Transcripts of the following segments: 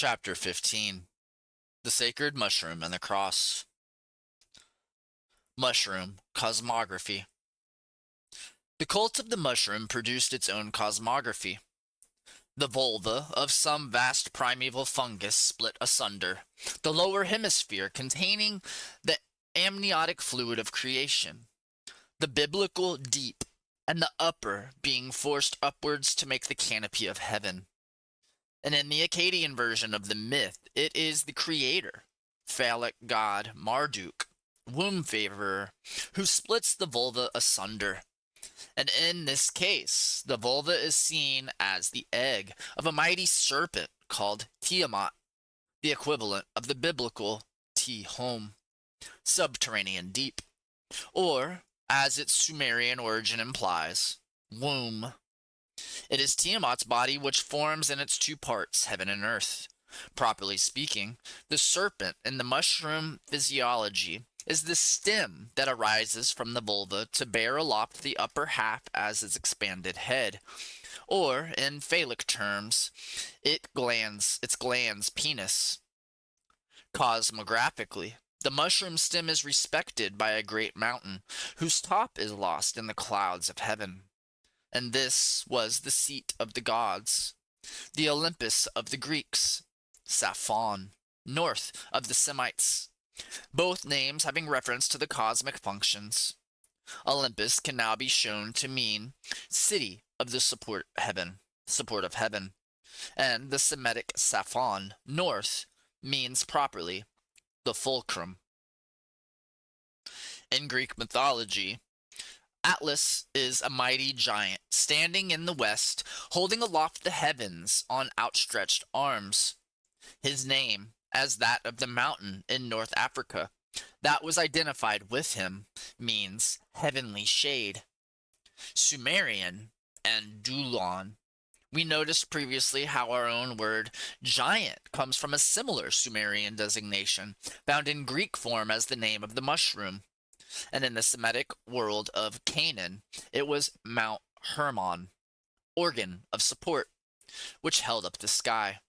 Chapter 15. The Sacred Mushroom and the Cross. Mushroom Cosmography. The cult of the mushroom produced its own cosmography. The vulva of some vast primeval fungus split asunder, the lower hemisphere containing the amniotic fluid of creation, the biblical deep, and the upper being forced upwards to make the canopy of heaven. And in the Akkadian version of the myth, it is the creator, phallic god Marduk, womb favorer, who splits the vulva asunder. And in this case, the vulva is seen as the egg of a mighty serpent called Tiamat, the equivalent of the biblical Ti-Hom, subterranean deep, or, as its Sumerian origin implies, womb. It is Tiamat's body which forms in its two parts, heaven and earth. Properly speaking, the serpent in the mushroom physiology is the stem that arises from the vulva to bear aloft the upper half as its expanded head, or, in phallic terms, its glands penis. Cosmographically, the mushroom stem is respected by a great mountain, whose top is lost in the clouds of heaven. And this was the seat of the gods, the Olympus of the Greeks, Saphon, north of the Semites, both names having reference to the cosmic functions. Olympus can now be shown to mean city of the support of heaven, and the Semitic Saphon, north, means properly the fulcrum. In Greek mythology, Atlas is a mighty giant, standing in the west, holding aloft the heavens on outstretched arms. His name, as that of the mountain in North Africa, that was identified with him, means heavenly shade. Sumerian and Dulon. We noticed previously how our own word giant comes from a similar Sumerian designation, found in Greek form as the name of the mushroom. And in the Semitic world of Canaan, it was Mount Hermon, organ of support, which held up the sky.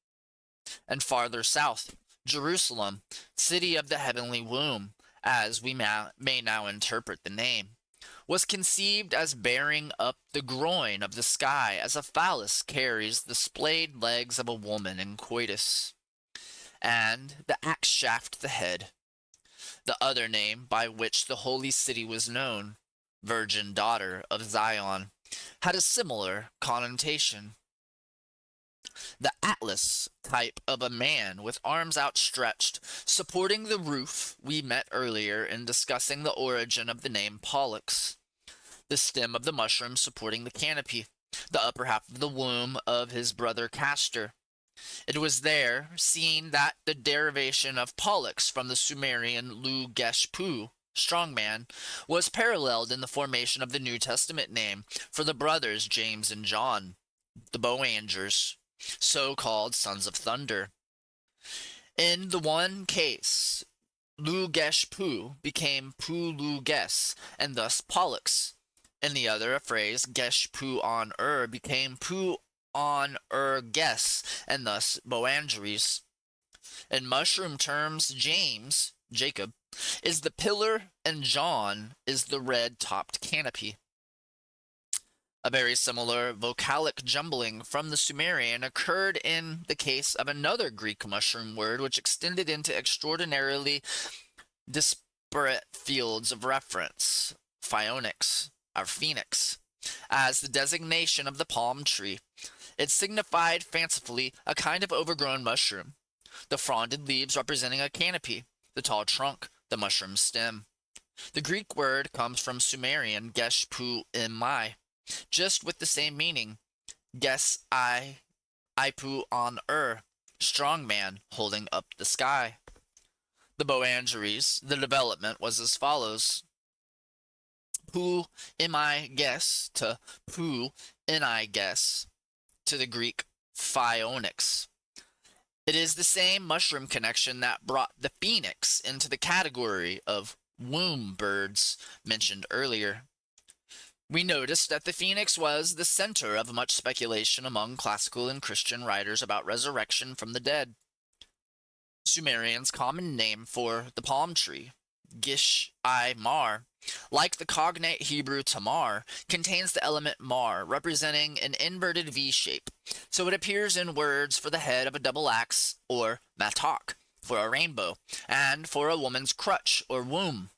And farther south, Jerusalem, city of the heavenly womb, as we may now interpret the name, was conceived as bearing up the groin of the sky as a phallus carries the splayed legs of a woman in coitus, and the axe shaft the head. The other name by which the holy city was known, Virgin Daughter of Zion, had a similar connotation. The Atlas type of a man with arms outstretched, supporting the roof we met earlier in discussing the origin of the name Pollux. The stem of the mushroom supporting the canopy, the upper half of the womb of his brother Castor. It was there seen that the derivation of Pollux from the Sumerian Lu-Gesh-Pu, strongman, was paralleled in the formation of the New Testament name for the brothers James and John, the Boangers, so-called sons of thunder. In the one case, Lu-Gesh-Pu became Pu-Lu-Ges, and thus Pollux. In the other, a phrase, Gesh-Pu-on-Ur, became Pu-on-Ur-Ges, and thus Boangeries. In mushroom terms, James, Jacob, is the pillar, and John is the red-topped canopy. A very similar vocalic jumbling from the Sumerian occurred in the case of another Greek mushroom word which extended into extraordinarily disparate fields of reference, phoenix, or phoenix, as the designation of the palm tree. It signified fancifully a kind of overgrown mushroom, the fronded leaves representing a canopy, the tall trunk, the mushroom stem. The Greek word comes from Sumerian gesh-pu-imai, just with the same meaning, Ipu-on-Ur, strong man holding up the sky. The Boangeries, the development was as follows. Pu-imai-ges to Pu-inai-ges, to the Greek phoenix. It is the same mushroom connection that brought the phoenix into the category of womb birds mentioned earlier. We noticed that the phoenix was the center of much speculation among classical and Christian writers about resurrection from the dead. Sumerians' common name for the palm tree, Gish-i-Mar, like the cognate Hebrew tamar, contains the element mar, representing an inverted V shape, so it appears in words for the head of a double axe, or matok, for a rainbow, and for a woman's crutch, or womb.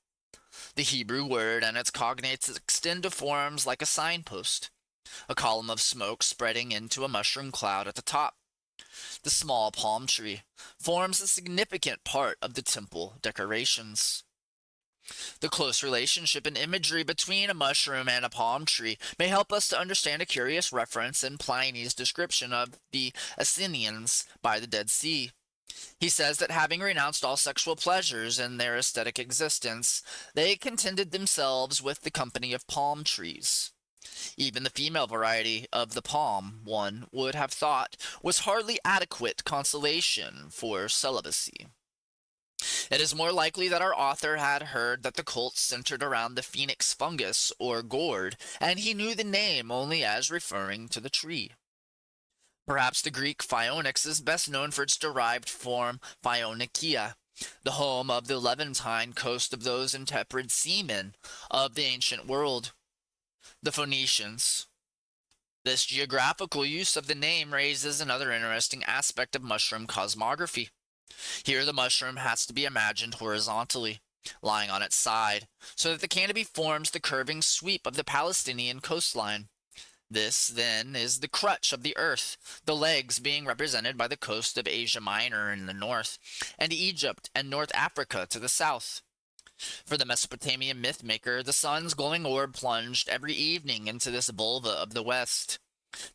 The Hebrew word and its cognates extend to forms like a signpost, a column of smoke spreading into a mushroom cloud at the top. The small palm tree forms a significant part of the temple decorations. The close relationship and imagery between a mushroom and a palm tree may help us to understand a curious reference in Pliny's description of the Athenians by the Dead Sea. He says that having renounced all sexual pleasures in their aesthetic existence, they contented themselves with the company of palm trees. Even the female variety of the palm, one would have thought, was hardly adequate consolation for celibacy. It is more likely that our author had heard that the cult centered around the phoenix fungus or gourd, and he knew the name only as referring to the tree. Perhaps the Greek Phaonix is best known for its derived form Phaonicia, the home of the Levantine coast of those intrepid seamen of the ancient world, the Phoenicians. This geographical use of the name raises another interesting aspect of mushroom cosmography. Here the mushroom has to be imagined horizontally, lying on its side, so that the canopy forms the curving sweep of the Palestinian coastline. This, then, is the crutch of the earth, the legs being represented by the coast of Asia Minor in the north, and Egypt and North Africa to the south. For the Mesopotamian mythmaker, the sun's glowing orb plunged every evening into this vulva of the west.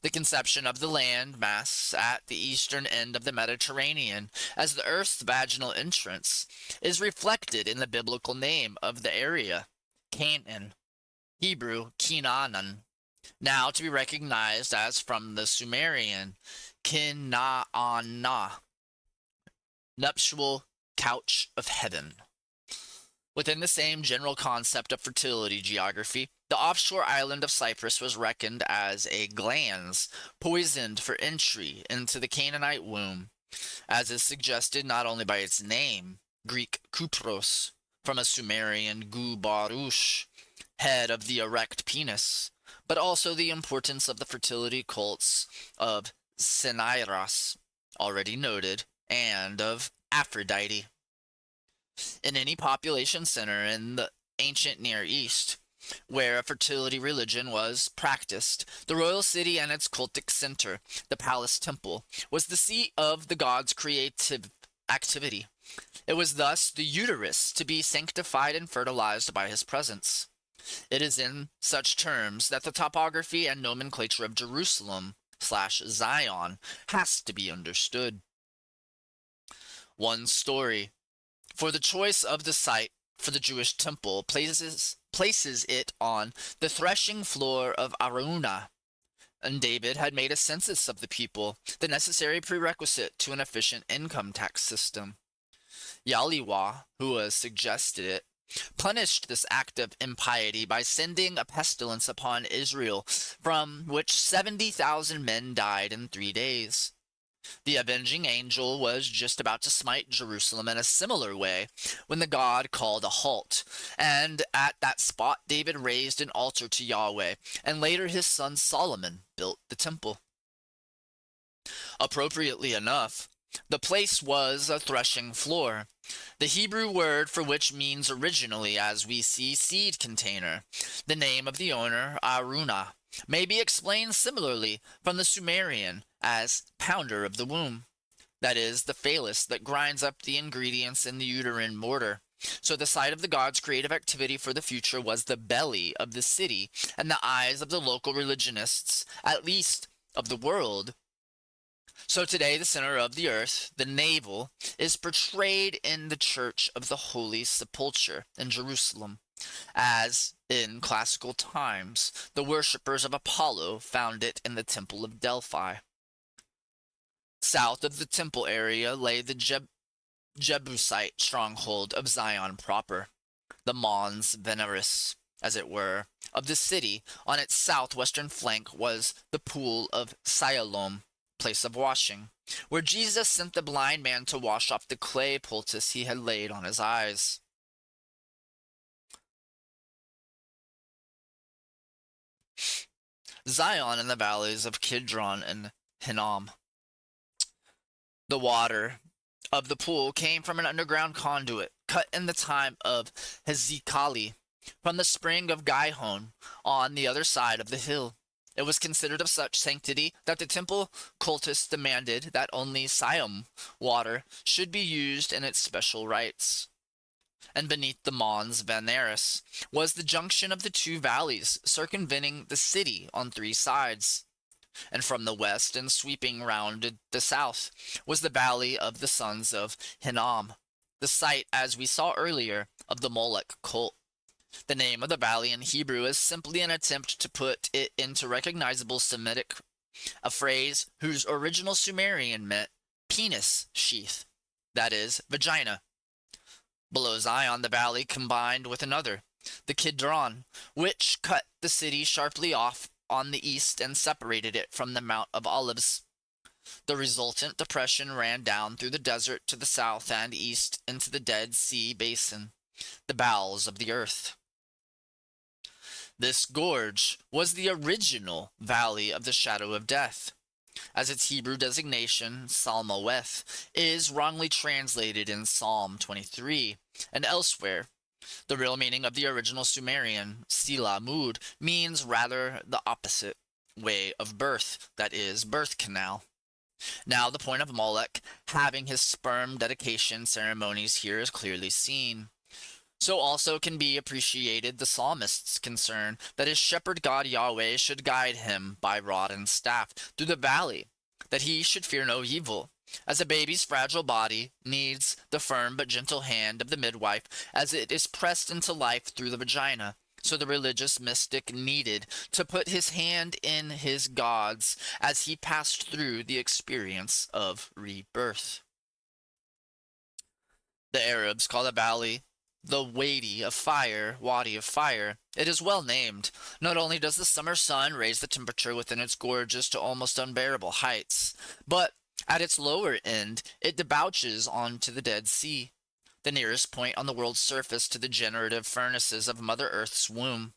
The conception of the land mass at the eastern end of the Mediterranean as the Earth's vaginal entrance is reflected in the biblical name of the area, Canaan, Hebrew Canaan, now to be recognized as from the Sumerian Kina'ana, nuptial couch of heaven. Within the same general concept of fertility geography, the offshore island of Cyprus was reckoned as a glans, poisoned for entry into the Canaanite womb, as is suggested not only by its name, Greek kupros, from a Sumerian gu barush, head of the erect penis, but also the importance of the fertility cults of Sinairas, already noted, and of Aphrodite. In any population center in the ancient Near East, where a fertility religion was practiced, the royal city and its cultic center, the palace temple, was the seat of the god's creative activity. It was thus the uterus to be sanctified and fertilized by his presence. It is in such terms that the topography and nomenclature of Jerusalem/Zion has to be understood. One story for the choice of the site for the Jewish temple places it on the threshing floor of Araunah, and David had made a census of the people, the necessary prerequisite to an efficient income tax system. Yaliwa, who has suggested it, punished this act of impiety by sending a pestilence upon Israel, from which 70,000 men died in 3 days. The avenging angel was just about to smite Jerusalem in a similar way when the god called a halt, and at that spot David raised an altar to Yahweh, and later his son Solomon built the temple. Appropriately enough, the place was a threshing floor, the Hebrew word for which means originally, as we see, seed container. The name of the owner, Araunah, may be explained similarly from the Sumerian as pounder of the womb, that is, the phallus that grinds up the ingredients in the uterine mortar. So the site of the god's creative activity for the future was the belly of the city, and the eyes of the local religionists, at least of the world. So today the center of the earth, the navel, is portrayed in the Church of the Holy Sepulchre in Jerusalem, as in classical times the worshippers of Apollo found it in the Temple of Delphi. South of the temple area lay the Jebusite stronghold of Zion proper, the Mons Veneris, as it were, of the city. On its southwestern flank was the pool of Siloam, place of washing, where Jesus sent the blind man to wash off the clay poultice he had laid on his eyes. Zion in the valleys of Kidron and Hinnom. The water of the pool came from an underground conduit cut in the time of Hezekiah from the spring of Gihon on the other side of the hill. It was considered of such sanctity that the temple cultists demanded that only Siam water should be used in its special rites. And beneath the Mons Veneris was the junction of the two valleys circumventing the city on three sides. And from the west and sweeping round the south was the valley of the sons of Hinnom, the site, as we saw earlier, of the Molech cult. The name of the valley in Hebrew is simply an attempt to put it into recognizable Semitic, a phrase whose original Sumerian meant penis sheath, that is, vagina. Below Zion, the valley combined with another, the Kidron, which cut the city sharply off on the east and separated it from the Mount of Olives. The resultant depression ran down through the desert to the south and east into the Dead Sea basin, the bowels of the earth. This gorge was the original Valley of the Shadow of Death, as its Hebrew designation, Salmaweth, is wrongly translated in Psalm 23 and elsewhere. The real meaning of the original Sumerian, Sila Mud, means rather the opposite, way of birth, that is, birth canal. Now the point of Molech having his sperm dedication ceremonies here is clearly seen. So also can be appreciated the psalmist's concern that his shepherd God Yahweh should guide him by rod and staff through the valley, that he should fear no evil, as a baby's fragile body needs the firm but gentle hand of the midwife as it is pressed into life through the vagina. So the religious mystic needed to put his hand in his God's as he passed through the experience of rebirth. The Arabs call the valley the Wadi of Fire. It is well named. Not only does the summer sun raise the temperature within its gorges to almost unbearable heights, but at its lower end it debouches onto the Dead Sea, the nearest point on the world's surface to the generative furnaces of Mother Earth's womb.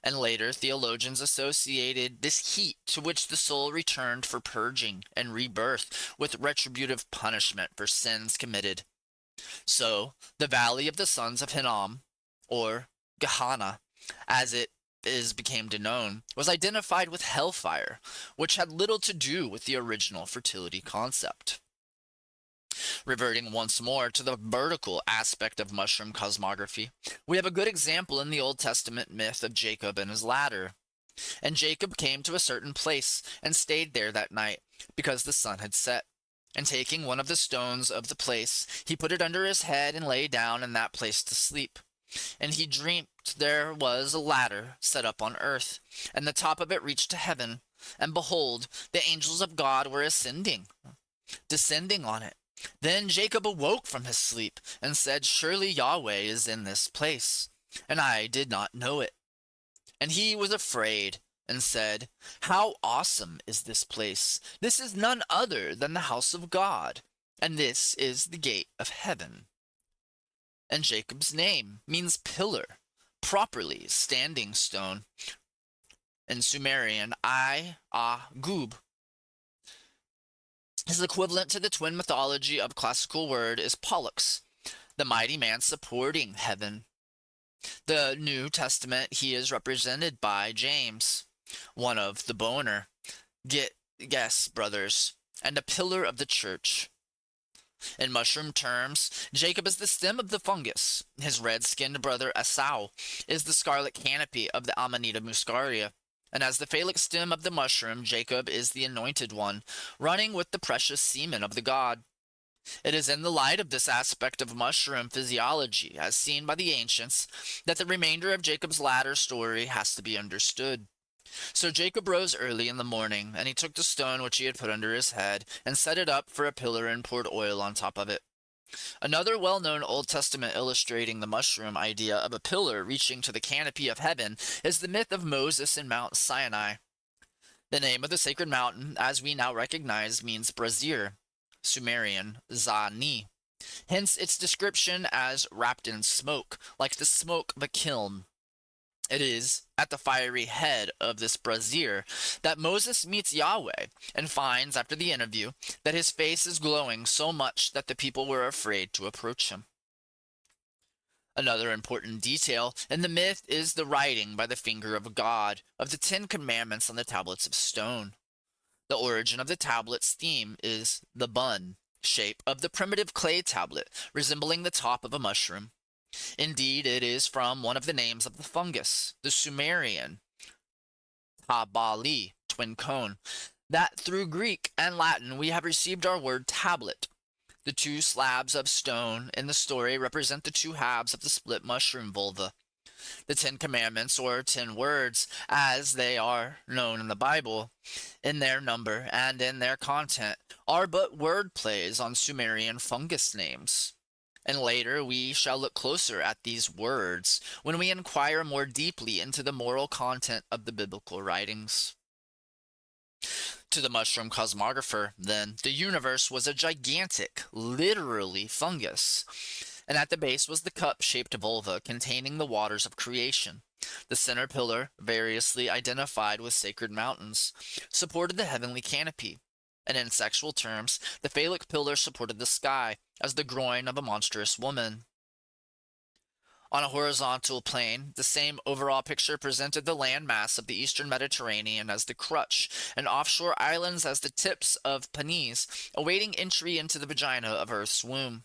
And later theologians associated this heat to which the soul returned for purging and rebirth with retributive punishment for sins committed. So, the Valley of the Sons of Hinnom, or Gehenna, as it became known, was identified with hellfire, which had little to do with the original fertility concept. Reverting once more to the vertical aspect of mushroom cosmography, we have a good example in the Old Testament myth of Jacob and his ladder. And Jacob came to a certain place and stayed there that night, because the sun had set. And taking one of the stones of the place, he put it under his head and lay down in that place to sleep. And he dreamt there was a ladder set up on earth, and the top of it reached to heaven. And behold, the angels of God were descending on it. Then Jacob awoke from his sleep, and said, Surely Yahweh is in this place, and I did not know it. And he was afraid, and said, How awesome is this place! This is none other than the house of God, and this is the gate of heaven. And Jacob's name means pillar, properly standing stone. In Sumerian, Gub. His equivalent to the twin mythology of classical word is Pollux, the mighty man supporting heaven. The New Testament, he is represented by James, one of the Boner, guess, brothers, and a pillar of the church. In mushroom terms, Jacob is the stem of the fungus. His red-skinned brother Esau is the scarlet canopy of the Amanita muscaria. And as the phallic stem of the mushroom, Jacob is the anointed one, running with the precious semen of the god. It is in the light of this aspect of mushroom physiology, as seen by the ancients, that the remainder of Jacob's ladder story has to be understood. So Jacob rose early in the morning, and he took the stone which he had put under his head, and set it up for a pillar and poured oil on top of it. Another well-known Old Testament illustrating the mushroom idea of a pillar reaching to the canopy of heaven is the myth of Moses in Mount Sinai. The name of the sacred mountain, as we now recognize, means brazier, Sumerian Zani. Hence its description as wrapped in smoke, like the smoke of a kiln. It is at the fiery head of this brazier that Moses meets Yahweh and finds, after the interview, that his face is glowing so much that the people were afraid to approach him. Another important detail in the myth is the writing by the finger of God of the Ten Commandments on the tablets of stone. The origin of the tablet's theme is the bun shape of the primitive clay tablet, resembling the top of a mushroom. Indeed, it is from one of the names of the fungus, the Sumerian tabali, twin cone, that through Greek and Latin we have received our word tablet. The two slabs of stone in the story represent the two halves of the split mushroom vulva. The Ten Commandments, or 10 words, as they are known in the Bible, in their number and in their content, are but word plays on Sumerian fungus names. And later we shall look closer at these words when we inquire more deeply into the moral content of the biblical writings. To the mushroom cosmographer, then, the universe was a gigantic, literally fungus, and at the base was the cup-shaped vulva containing the waters of creation. The center pillar, variously identified with sacred mountains, supported the heavenly canopy, and in sexual terms, the phallic pillar supported the sky as the groin of a monstrous woman. On a horizontal plane, the same overall picture presented the land mass of the eastern Mediterranean as the crutch, and offshore islands as the tips of penis, awaiting entry into the vagina of Earth's womb.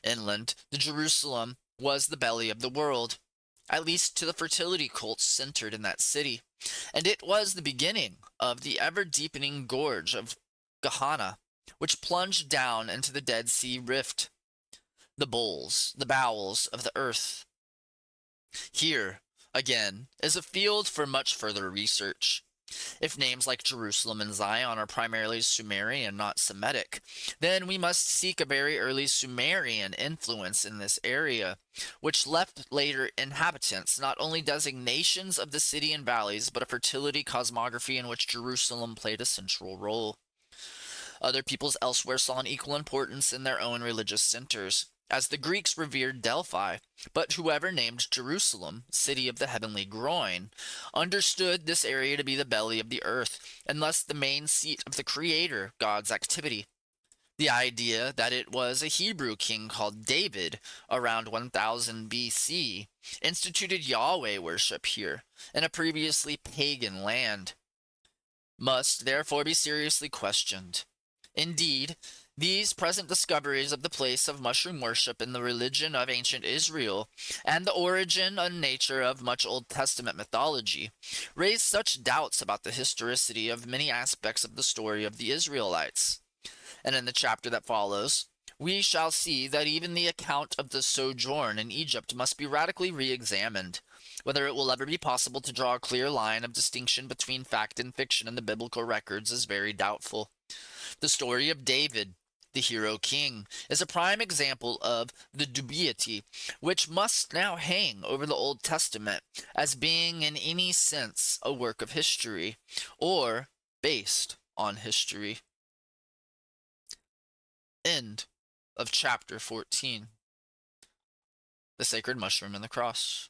Inland, the Jerusalem was the belly of the world, at least to the fertility cults centered in that city, and it was the beginning of the ever-deepening gorge of Gehenna, which plunged down into the Dead Sea rift, the bowels of the earth. Here, again, is a field for much further research. If names like Jerusalem and Zion are primarily Sumerian, not Semitic, then we must seek a very early Sumerian influence in this area, which left later inhabitants not only designations of the city and valleys, but a fertility cosmography in which Jerusalem played a central role. Other peoples elsewhere saw an equal importance in their own religious centers, as the Greeks revered Delphi, but whoever named Jerusalem, city of the heavenly groin, understood this area to be the belly of the earth, and thus the main seat of the Creator, God's activity. The idea that it was a Hebrew king called David, around 1000 BC, instituted Yahweh worship here, in a previously pagan land, must therefore be seriously questioned. Indeed, these present discoveries of the place of mushroom worship in the religion of ancient Israel, and the origin and nature of much Old Testament mythology, raise such doubts about the historicity of many aspects of the story of the Israelites. And in the chapter that follows, we shall see that even the account of the sojourn in Egypt must be radically re-examined. Whether it will ever be possible to draw a clear line of distinction between fact and fiction in the biblical records is very doubtful. The story of David, the hero king, is a prime example of the dubiety which must now hang over the Old Testament as being in any sense a work of history, or based on history. End of chapter 14. The Sacred Mushroom and the Cross.